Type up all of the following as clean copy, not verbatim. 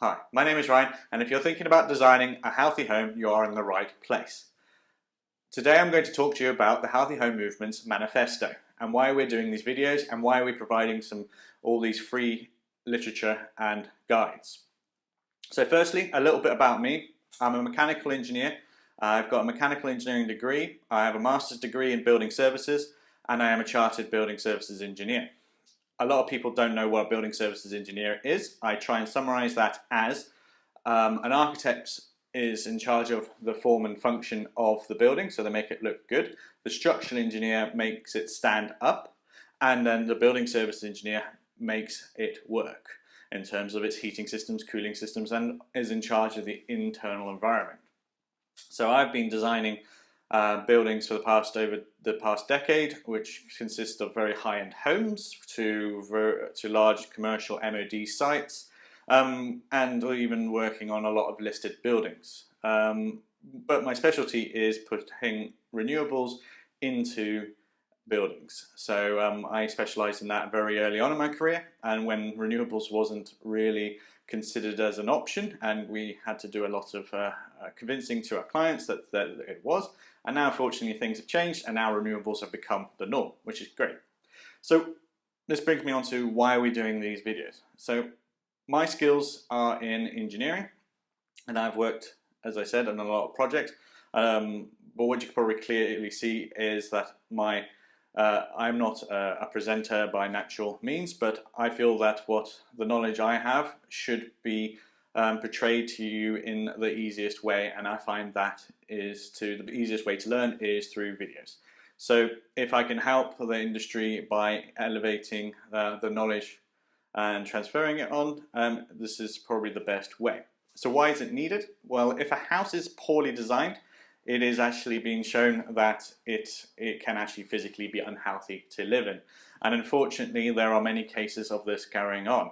Hi, my name is Ryan, and if you're thinking about designing a healthy home, you are in the right place. Today I'm going to talk to you about the Healthy Home Movement's Manifesto and why we're doing these videos and why we're providing all these free literature and guides. So firstly, a little bit about me. I'm a mechanical engineer. I've got a mechanical engineering degree. I have a master's degree in building services, and I am a chartered building services engineer. A lot of people don't know what a building services engineer is. I try and summarize that as an architect is in charge of the form and function of the building, so they make it look good. The structural engineer makes it stand up, and then the building services engineer makes it work in terms of its heating systems, cooling systems, and is in charge of the internal environment. So I've been designing buildings for over the past decade, which consists of very high-end homes to large commercial MOD sites, and even working on a lot of listed buildings. But my specialty is putting renewables into buildings. So I specialised in that very early on in my career, and when renewables wasn't really considered as an option, and we had to do a lot of convincing to our clients that it was. And now, fortunately, things have changed, and now renewables have become the norm, which is great. So this brings me on to why are we doing these videos. So my skills are in engineering, and I've worked, as I said, on a lot of projects. But what you can probably clearly see is that I'm not a presenter by natural means, but I feel that the knowledge I have should be portrayed to you in the easiest way, and I find that the easiest way to learn is through videos. So if I can help the industry by elevating the knowledge and transferring it on, this is probably the best way. So why is it needed? Well, if a house is poorly designed, it is actually being shown that it can actually physically be unhealthy to live in. And unfortunately, there are many cases of this carrying on.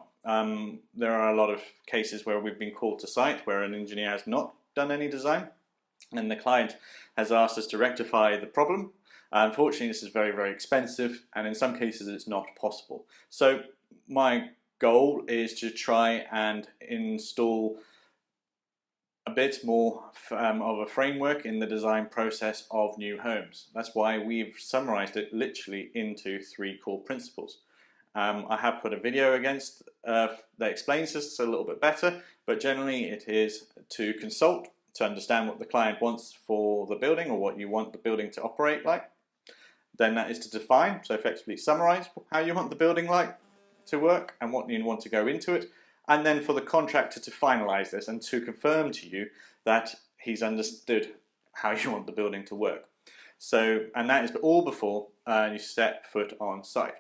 There are a lot of cases where we've been called to site where an engineer has not done any design, and the client has asked us to rectify the problem. Unfortunately, this is very, very expensive, and in some cases it's not possible. So my goal is to try and install a bit more of a framework in the design process of new homes. That's why we've summarized it literally into 3 core principles. I have put a video that explains this a little bit better, but generally it is to consult, to understand what the client wants for the building or what you want the building to operate like. Then that is to define, so effectively summarize how you want the building to work and what you want to go into it. And then for the contractor to finalize this and to confirm to you that he's understood how you want the building to work. So, and that is all before you set foot on site.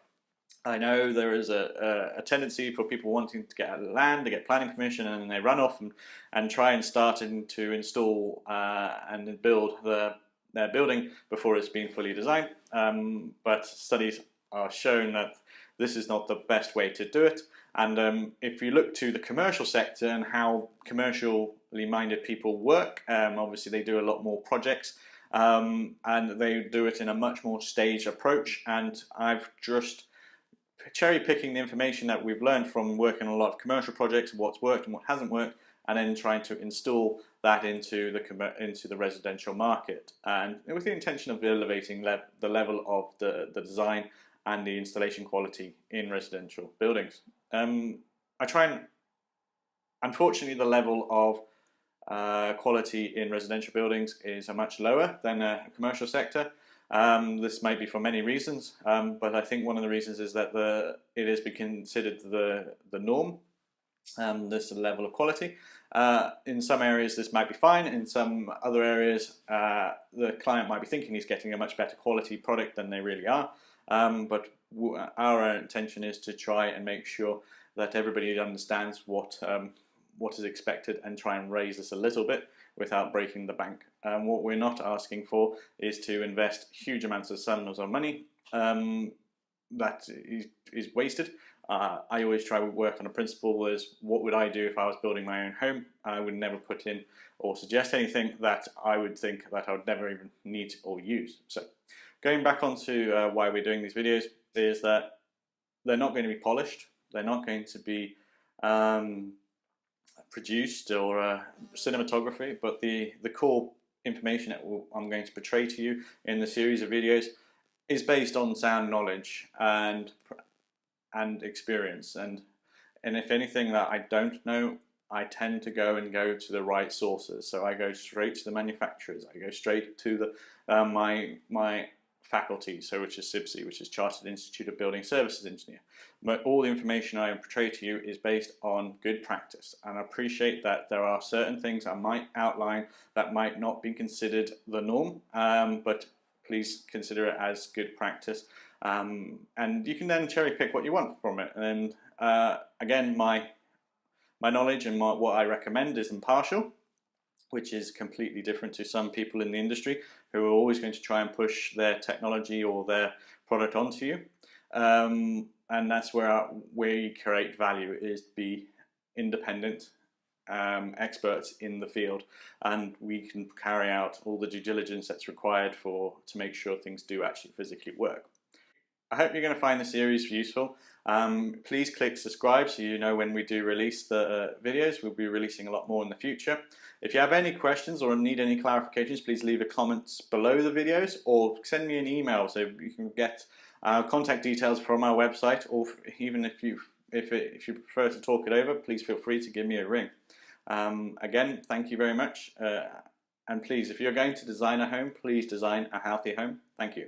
I know there is a tendency for people wanting to get land, to get planning permission, and then they run off and try and start to install and build their building before it's been fully designed. But studies are shown that this is not the best way to do it. And if you look to the commercial sector and how commercially minded people work, obviously they do a lot more projects, and they do it in a much more staged approach. And I've just cherry picking the information that we've learned from working on a lot of commercial projects, what's worked and what hasn't worked, and then trying to install that into the residential market, and with the intention of elevating the level of the design and the installation quality in residential buildings. Unfortunately, the level of quality in residential buildings is much lower than a commercial sector. This might be for many reasons, but I think one of the reasons is that it has been considered the norm, this level of quality. In some areas this might be fine, in some other areas the client might be thinking he's getting a much better quality product than they really are. But our intention is to try and make sure that everybody understands what is expected and try and raise this a little bit without breaking the bank. What we're not asking for is to invest huge amounts of sums of money that is wasted. I always try to work on a principle is, what would I do if I was building my own home? I would never put in or suggest anything that I would think that I would never even need or use. So going back onto why we're doing these videos is that they're not going to be polished. They're not going to be produced or cinematography, but the core information that I'm going to portray to you in the series of videos is based on sound knowledge and experience. And if anything that I don't know, I tend to go to the right sources. So I go straight to the manufacturers. I go straight to the my faculty, so which is CIBSE, which is Chartered Institute of Building Services Engineer. But all the information I portray to you is based on good practice, and I appreciate that there are certain things I might outline that might not be considered the norm, but please consider it as good practice, and you can then cherry pick what you want from it. And again, my knowledge and what I recommend is impartial, which is completely different to some people in the industry who are always going to try and push their technology or their product onto you. And that's where we create value, is be independent experts in the field, and we can carry out all the due diligence that's required to make sure things do actually physically work. I hope you're going to find the series useful. Please click subscribe so you know when we do release the videos. We'll be releasing a lot more in the future. If you have any questions or need any clarifications, please leave a comments below the videos or send me an email so you can get contact details from our website, or even if you prefer to talk it over, please feel free to give me a ring. Again, thank you very much, and please, if you're going to design a home, please design a healthy home. Thank you.